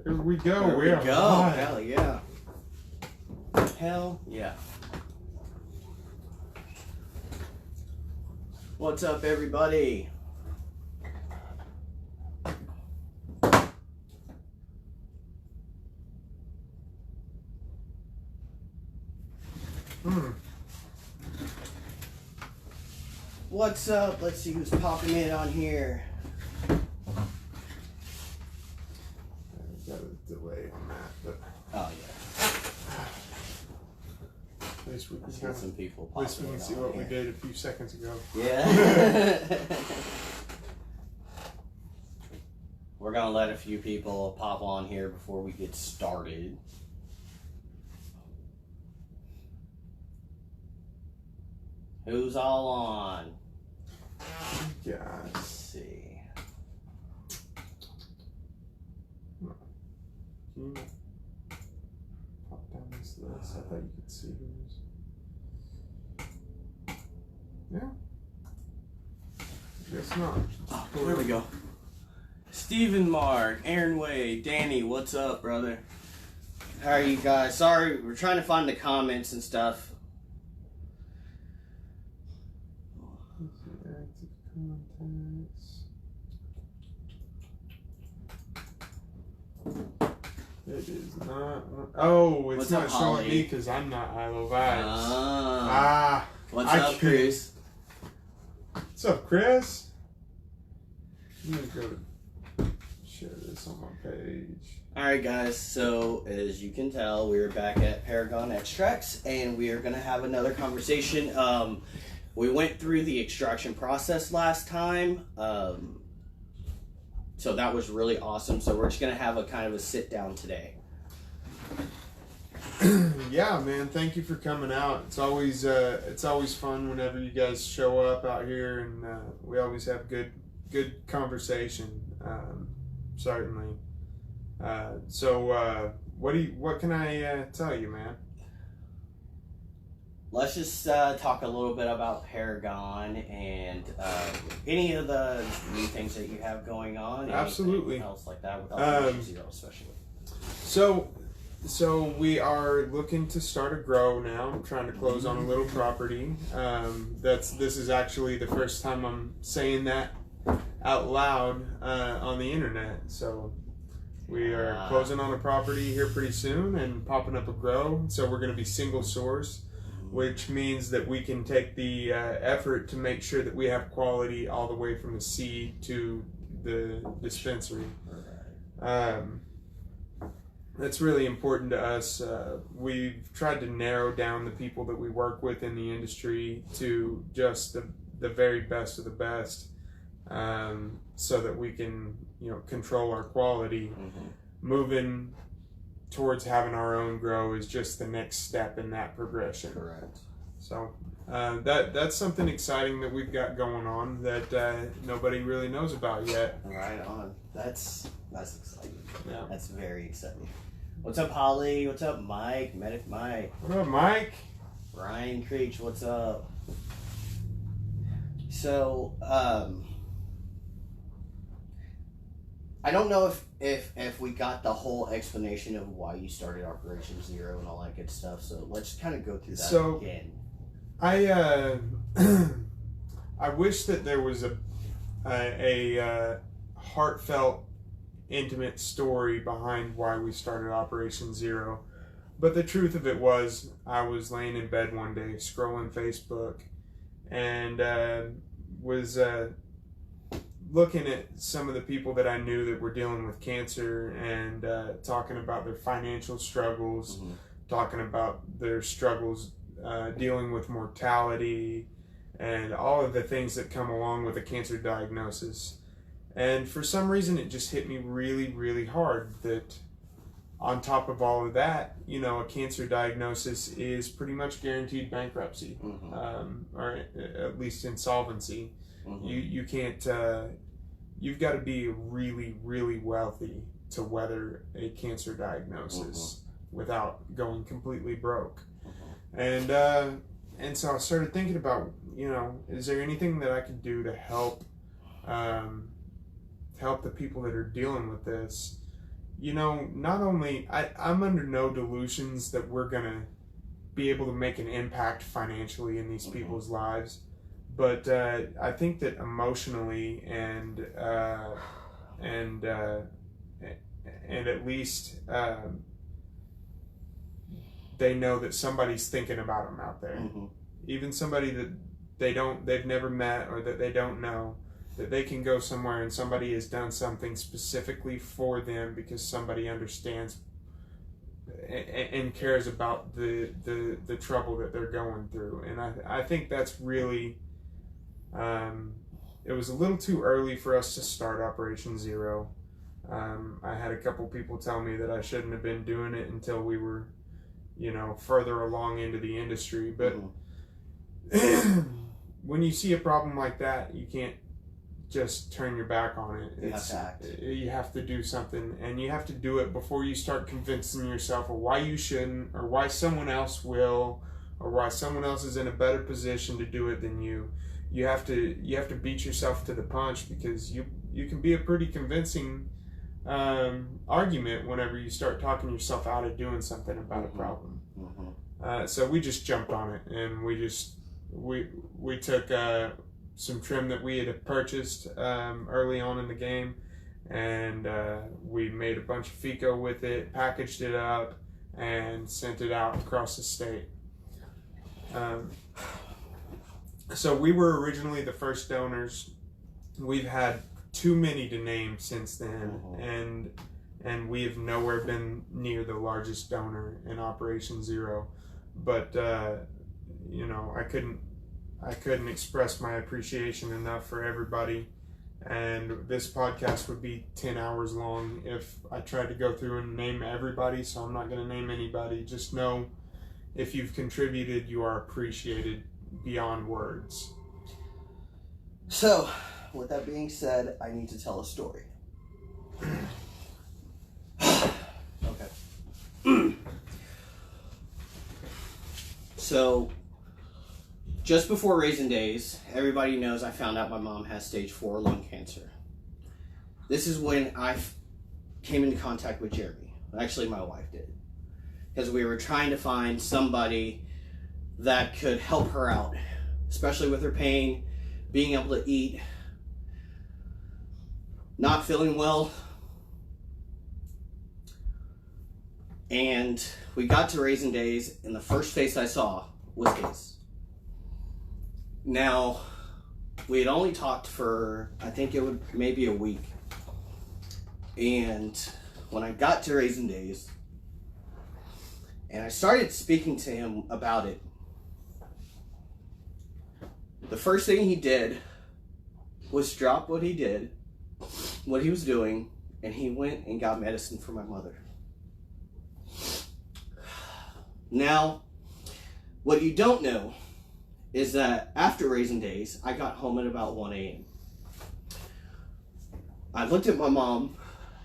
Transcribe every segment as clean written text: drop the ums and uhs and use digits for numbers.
Here we go. There we We're go. alive. Hell yeah. Hell yeah. What's up, everybody? What's up? Let's see who's popping in on here. Got a delay on that, but Oh yeah. at least we can Let's kind get of, some people at least we popping can in see on what we here. did a few seconds ago. Yeah. We're gonna let a few people pop on here before we get started. Who's all on? Yeah. Let's see. Can you pop down this list? I thought you could see who's. Yeah. Guess not. Oh, there we go. Stephen, Mark, Aaron Wade, Danny, what's up, brother? How are you guys? Sorry, we're trying to find the comments and stuff. Active contacts. It is not. Oh, it's What's not up, showing Holly? me because I'm not Hilo Vibes. Ah. What's I up, can't- Chris? What's up, Chris? I'm gonna go to share this on my page. Alright guys, so as you can tell, we're back at Paragon Extracts and we are going to have another conversation. We went through the extraction process last time, so that was really awesome. So we're just going to have a kind of a sit down today. Yeah, man. Thank you for coming out. It's always fun whenever you guys show up out here, and we always have good conversation. Certainly. What can I tell you, man? Let's just talk a little bit about Paragon and any of the new things that you have going on. Absolutely. Anything else like that with Operation Zero, especially. So we are looking to start a grow now. I'm trying to close on a little property. This is actually the first time I'm saying that out loud on the internet. So we are closing on a property here pretty soon and popping up a grow. So we're going to be single source, which means that we can take the effort to make sure that we have quality all the way from the seed to the dispensary. That's really important to us. We've tried to narrow down the people that we work with in the industry to just the very best of the best, so that we can, control our quality. Moving towards having our own grow is just the next step in that progression. Correct. So that's something exciting that we've got going on that nobody really knows about yet. Right on. That's exciting. Yeah. That's very exciting. What's up, Holly? What's up, Mike? Medic Mike. What up, Mike? Ryan Creech, what's up? So, I don't know if we got the whole explanation of why you started Operation Zero and all that good stuff. So let's kind of go through that again. I wish that there was a heartfelt, intimate story behind why we started Operation Zero, but the truth of it was, I was laying in bed one day scrolling Facebook, and was looking at some of the people that I knew that were dealing with cancer and talking about their financial struggles, talking about their struggles dealing with mortality and all of the things that come along with a cancer diagnosis. And for some reason, it just hit me really, really hard that on top of all of that, a cancer diagnosis is pretty much guaranteed bankruptcy, or at least insolvency. You can't, you've got to be really, really wealthy to weather a cancer diagnosis without going completely broke. And so I started thinking about, is there anything that I could do to help the people that are dealing with this not only I'm under no delusions that we're gonna be able to make an impact financially in these people's lives, but I think that emotionally and at least they know that somebody's thinking about them out there. Even somebody that they've never met or that they don't know, that they can go somewhere and somebody has done something specifically for them because somebody understands and cares about the trouble that they're going through. And I think that's really, it was a little too early for us to start Operation Zero. I had a couple people tell me that I shouldn't have been doing it until we were, further along into the industry. But when you see a problem like that, you can't just turn your back on it. You have to act. You have to do something, and you have to do it before you start convincing yourself of why you shouldn't, or why someone else will, or why someone else is in a better position to do it than you. You have to beat yourself to the punch, because you can be a pretty convincing argument whenever you start talking yourself out of doing something about a problem. So we just jumped on it, and we took some trim that we had purchased early on in the game, and we made a bunch of FICO with it, packaged it up, and sent it out across the state. So we were originally the first donors. We've had too many to name since then, and we have nowhere been near the largest donor in Operation Zero. But I couldn't express my appreciation enough for everybody, and this podcast would be 10 hours long if I tried to go through and name everybody, so I'm not going to name anybody. Just know, if you've contributed, you are appreciated beyond words. So, with that being said, I need to tell a story. Okay. So, just before Raisin Days, everybody knows I found out my mom has stage 4 lung cancer. This is when I came into contact with Jeremy. Actually, my wife did. Because we were trying to find somebody that could help her out, especially with her pain, being able to eat, not feeling well. And we got to Raisin Days, and the first face I saw was his. Now, we had only talked for, I think it would maybe a week. And when I got to Raisin Days, and I started speaking to him about it, the first thing he did was drop what he did, what he was doing, and he went and got medicine for my mother. Now, what you don't know is that after Raisin Days, I got home at about 1 a.m. I looked at my mom.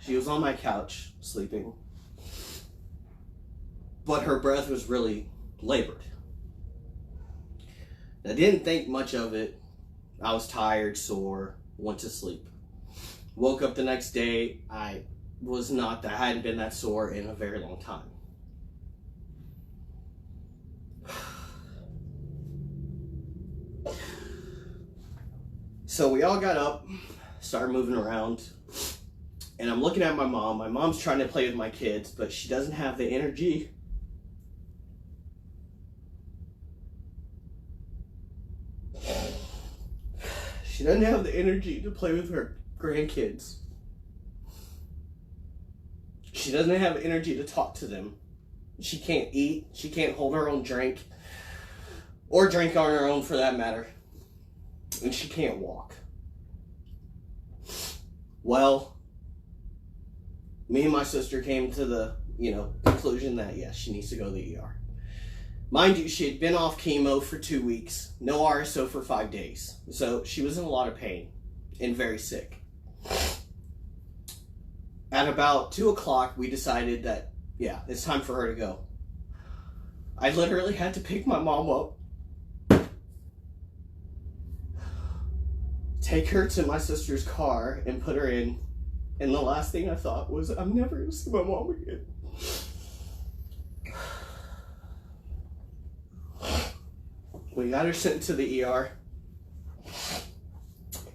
She was on my couch sleeping, but her breath was really labored. I didn't think much of it. I was tired, sore, went to sleep. Woke up the next day. I hadn't been that sore in a very long time. So we all got up, started moving around, and I'm looking at my mom. My mom's trying to play with my kids, but she doesn't have the energy. She doesn't have the energy to play with her grandkids. She doesn't have energy to talk to them. She can't eat. She can't hold her own drink, or drink on her own for that matter. And she can't walk. Well, me and my sister came to the, conclusion that yes, she needs to go to the ER. Mind you, she had been off chemo for 2 weeks, no RSO for 5 days. So she was in a lot of pain and very sick. At about 2 o'clock, we decided that, yeah, it's time for her to go. I literally had to pick my mom up, take her to my sister's car, and put her in, And the last thing I thought was, I'm never going to see my mom again. We got her sent to the ER.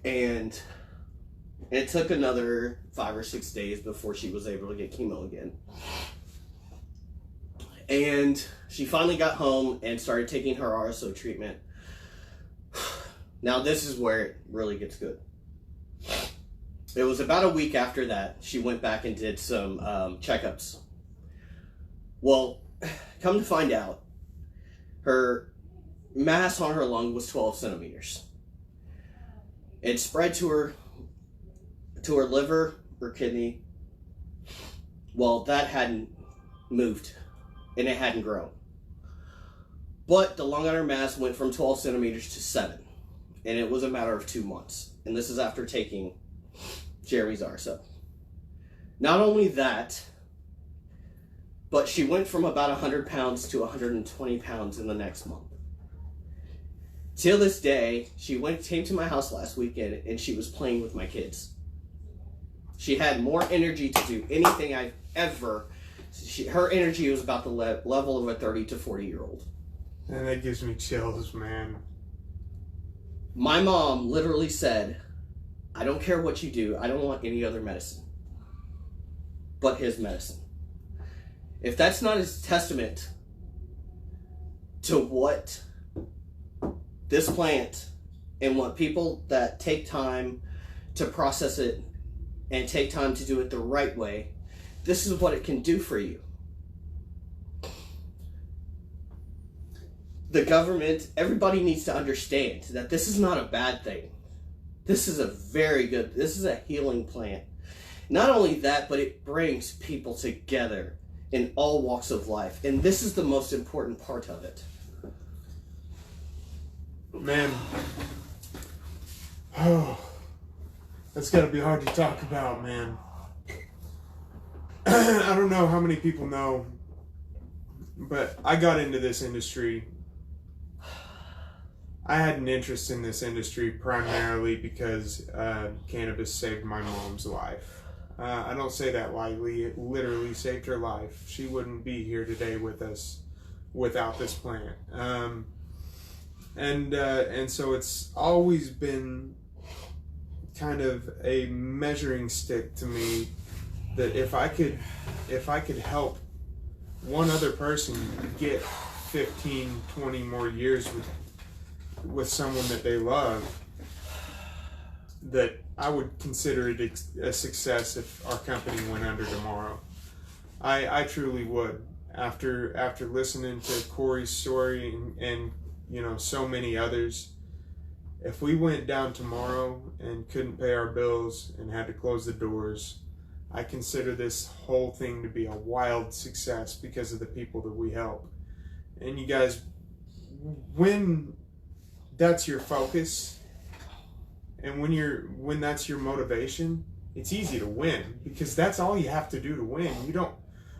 And it took another 5 or 6 days before she was able to get chemo again. And she finally got home and started taking her RSO treatment. Now this is where it really gets good. It was about a week after that, she went back and did some checkups. Well, come to find out, her mass on her lung was 12 centimeters. It spread to her liver, her kidney. Well, that hadn't moved and it hadn't grown. But the lung on her mass went from 12 centimeters to 7. And it was a matter of 2 months. And this is after taking Jeremy's RSO. Not only that, but she went from about 100 pounds to 120 pounds in the next month. Till this day, she came to my house last weekend and she was playing with my kids. She had more energy to do anything I've ever. Her energy was about the level of a 30 to 40-year-old. And that gives me chills, man. My mom literally said, I don't care what you do. I don't want any other medicine but his medicine. If that's not his testament to what this plant and what people that take time to process it and take time to do it the right way, this is what it can do for you. The government, everybody needs to understand that this is not a bad thing. This is this is a healing plant. Not only that, but it brings people together in all walks of life. And this is the most important part of it. Man. Oh, that's gotta be hard to talk about, man. I don't know how many people know, but I got into this industry. I had an interest in this industry primarily because cannabis saved my mom's life. I don't say that lightly. It literally saved her life. She wouldn't be here today with us without this plant. And so it's always been kind of a measuring stick to me that if I could help one other person get 15, 20 more years with someone that they love, that I would consider it a success if our company went under tomorrow. I truly would. After listening to Corey's story and you know, so many others, if we went down tomorrow and couldn't pay our bills and had to close the doors, I consider this whole thing to be a wild success because of the people that we help. And you guys, when that's your focus and when that's your motivation, it's easy to win because that's all you have to do to win.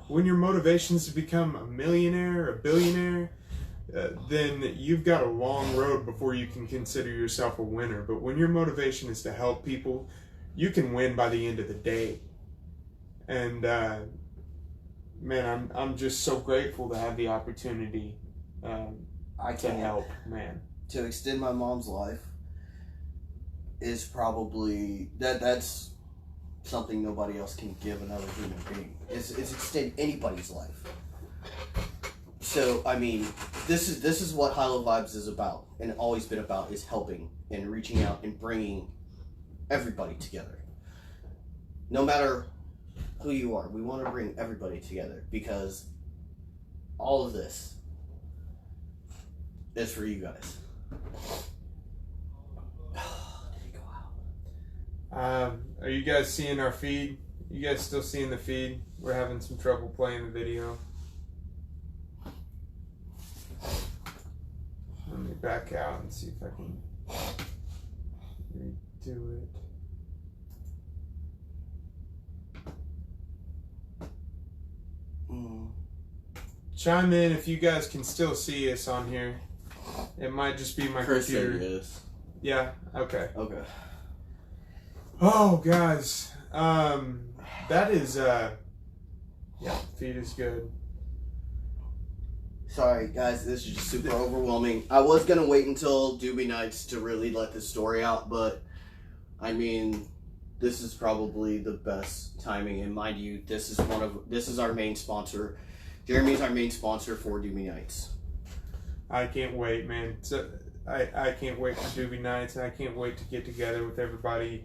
When your motivation is to become a millionaire, a billionaire, then you've got a long road before you can consider yourself a winner. But when your motivation is to help people, you can win by the end of the day. And man, I'm just so grateful to have the opportunity to help, man. To extend my mom's life is probably that's something nobody else can give another human being. It's extend anybody's life. So I mean, this is what Hilo Vibes is about, and always been about, is helping and reaching out and bringing everybody together. No matter who you are, we want to bring everybody together because all of this is for you guys. Are you guys seeing our feed? You guys still seeing the feed? We're having some trouble playing the video. Let me back out and see if I can redo it. Chime in if you guys can still see us on here. It might just be my computer. Is. Yeah, okay. Okay. Oh, guys. That is, yeah, feed is good. Sorry, guys, this is just super overwhelming. I was gonna wait until Doobie Nights to really let this story out, but I mean, this is probably the best timing. And mind you, this is our main sponsor. Jeremy's our main sponsor for Doobie Nights. I can't wait, man. So I can't wait for Doobie Nights. I can't wait to get together with everybody.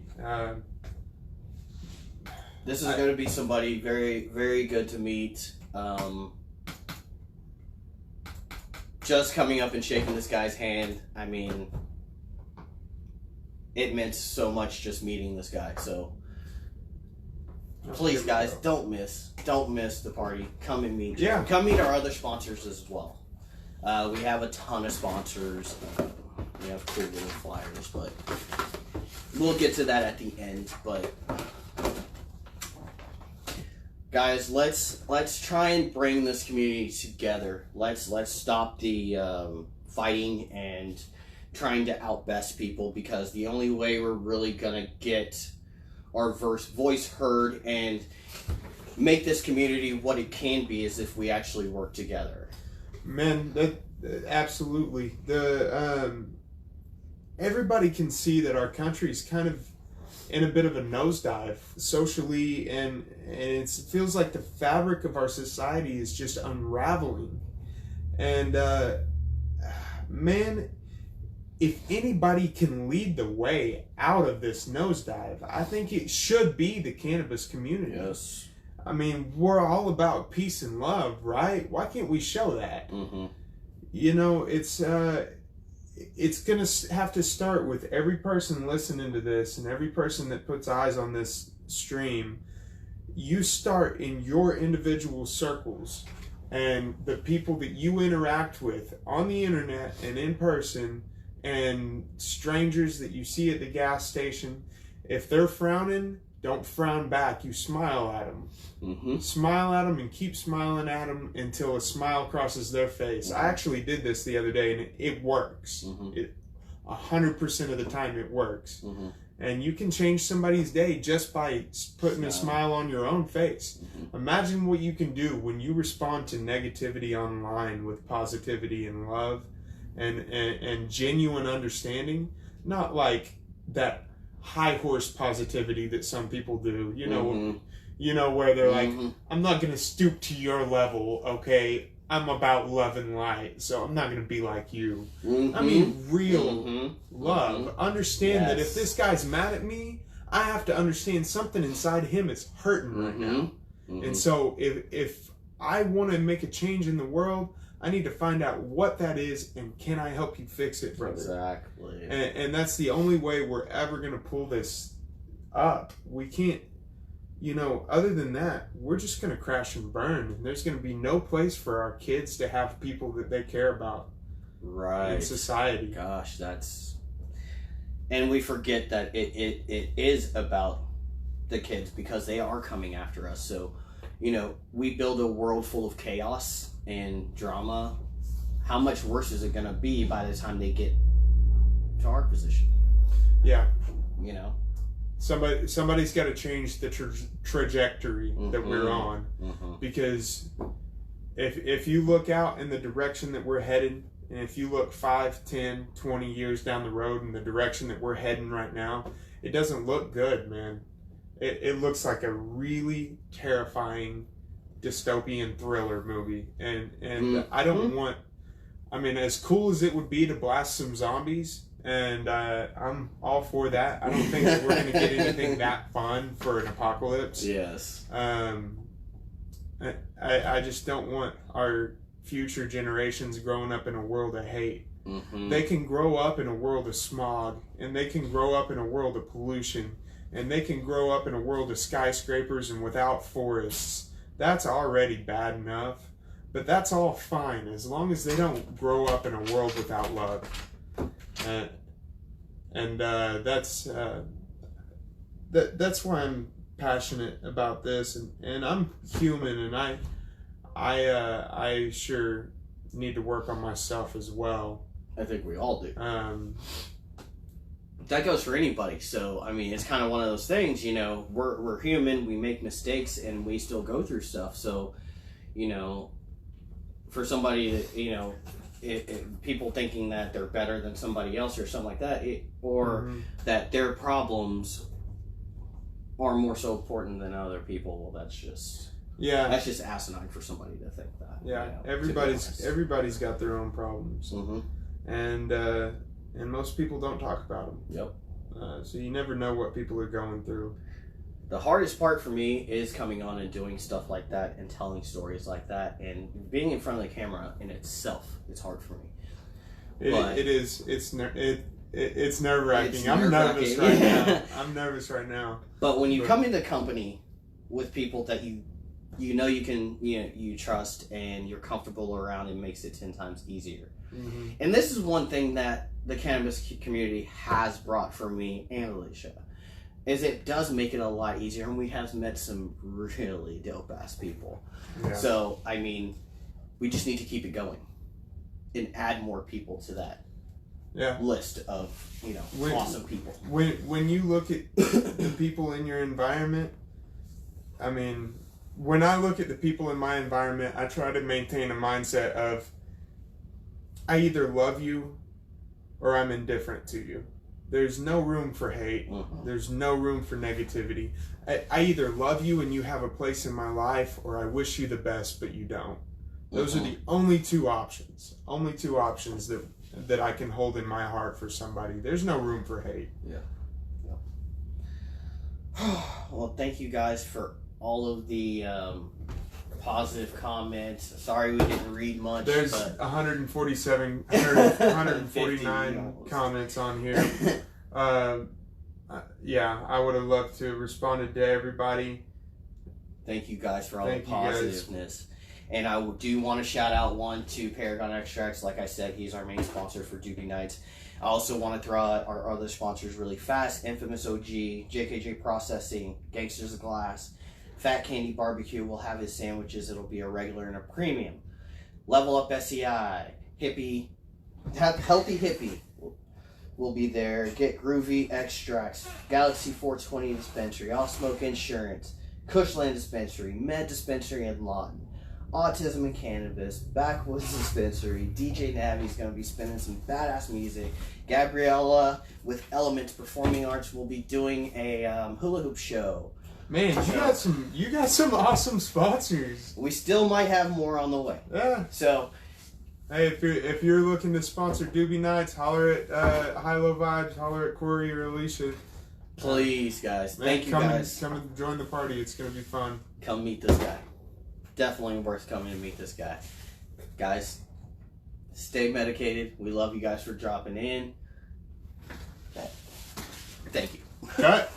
This is going to be somebody very, very good to meet. Just coming up and shaking this guy's hand, I mean, it meant so much just meeting this guy. So please, guys, don't miss the party. Come and meet. Yeah. Come meet our other sponsors as well. We have a ton of sponsors. We have cool little flyers, but we'll get to that at the end. But guys, let's try and bring this community together. Let's stop the fighting and trying to outbest people, because the only way we're really gonna get our voice heard and make this community what it can be is if we actually work together. Man, that absolutely. Everybody can see that our country's kind of in a bit of a nosedive socially, and it feels like the fabric of our society is just unraveling. And man, if anybody can lead the way out of this nosedive, I think it should be the cannabis community. Yes. I mean, we're all about peace and love, right? Why can't we show that? Mm-hmm. You know, it's gonna have to start with every person listening to this and every person that puts eyes on this stream. You start in your individual circles, and the people that you interact with on the internet and in person, and strangers that you see at the gas station. If they're frowning, don't frown back. You smile at them. Mm-hmm. Smile at them and keep smiling at them until a smile crosses their face. I actually did this the other day, and it works. Mm-hmm. It 100% of the time it works. Mm-hmm. And you can change somebody's day just by putting a smile on your own face. Mm-hmm. Imagine what you can do when you respond to negativity online with positivity and love and genuine understanding. Not like that high horse positivity that some people do, you know. Mm-hmm. You know, where they're like, Mm-hmm. I'm not going to stoop to your level, okay? I'm about love and light, so I'm not going to be like you. Mm-hmm. I mean, real Mm-hmm. love. Mm-hmm. Understand that Yes. if this guy's mad at me, I have to understand something inside him is hurting right now. Mm-hmm. And so if I want to make a change in the world, I need to find out what that is, and can I help you fix it, brother? Exactly. And that's the only way we're ever going to pull this up. We can't, you know, other than that, we're just going to crash and burn. And there's going to be no place for our kids to have people that they care about Right. in society. Gosh, that's... And we forget that it is about the kids, because they are coming after us. So, you know, we build a world full of chaos and drama. How much worse is it going to be by the time they get to our position? Yeah. You know? Somebody's got to change the trajectory that we're Mm-hmm. on, Mm-hmm. because if you look out in the direction that we're headed, and if you look 5, 10, 20 years down the road in the direction that we're heading right now, it doesn't look good, man. It looks like a really terrifying dystopian thriller movie, and Mm-hmm. I don't want, I mean, as cool as it would be to blast some zombies, and I'm all for that. I don't think that we're going to get anything that fun for an apocalypse. Yes. I just don't want our future generations growing up in a world of hate. Mm-hmm. They can grow up in a world of smog, and they can grow up in a world of pollution, and they can grow up in a world of skyscrapers and without forests. That's already bad enough, but that's all fine as long as they don't grow up in a world without love. That's why I'm passionate about this, and I'm human, and I sure need to work on myself as well. I think we all do. that goes for anybody. So I mean, it's kind of one of those things. You know, we're human. We make mistakes, and we still go through stuff. So, you know, for somebody that, you know, people thinking that they're better than somebody else or something like that, or that their problems are more so important than other people. Well, that's just asinine for somebody to think that. Yeah, you know, everybody's got their own problems, and most people don't talk about them. Yep. So you never know what people are going through. The hardest part for me is coming on and doing stuff like that and telling stories like that, and being in front of the camera in itself is hard for me. It is. It's nerve-wracking. I'm nervous nerve-wracking. right now. I'm nervous right now. But when you come into company with people that you know you trust and you're comfortable around, it makes it 10 times easier. And this is one thing that the cannabis community has brought for me and Alicia, is it does make it a lot easier, and we have met some really dope ass people. Yeah. So I mean, we just need to keep it going and add more people to that list of, you know, awesome people. When you look at the people in your environment, I mean, when I look at the people in my environment, I try to maintain a mindset of I either love you or I'm indifferent to you. There's no room for hate. There's no room for negativity. I either love you and you have a place in my life, or I wish you the best, but you don't. Those are the only two options. Only two options that I can hold in my heart for somebody. There's no room for hate. Yeah. Well, thank you guys for all of the positive comments. Sorry we didn't read much. There's 149 comments on here. Yeah, I would have loved to have responded to everybody. Thank you guys for all the positiveness. And I do want to shout out one to Paragon Extracts. Like I said, he's our main sponsor for Doobie Nights. I also want to throw out our other sponsors really fast. Infamous OG, JKJ Processing, Gangsters of Glass, Fat Candy Barbecue will have his sandwiches. It'll be a regular and a premium. Level Up SEI, Healthy Hippie will be there. Get Groovy Extracts, Galaxy 420 Dispensary, All Smoke Insurance, Cushland Dispensary, Med Dispensary in Lawton, Autism and Cannabis, Backwoods Dispensary, DJ Navi's going to be spinning some badass music. Gabriella with Elements Performing Arts will be doing a hula hoop show. Man, you got some awesome sponsors. We still might have more on the way. Yeah. So, hey, if you're looking to sponsor Doobie Nights, holler at Hilo Vibes, holler at Corey or Alicia. Please, guys. Thank you, guys. Come and join the party. It's gonna be fun. Come meet this guy. Definitely worth coming to meet this guy. Guys, stay medicated. We love you guys for dropping in. Thank you. Cut.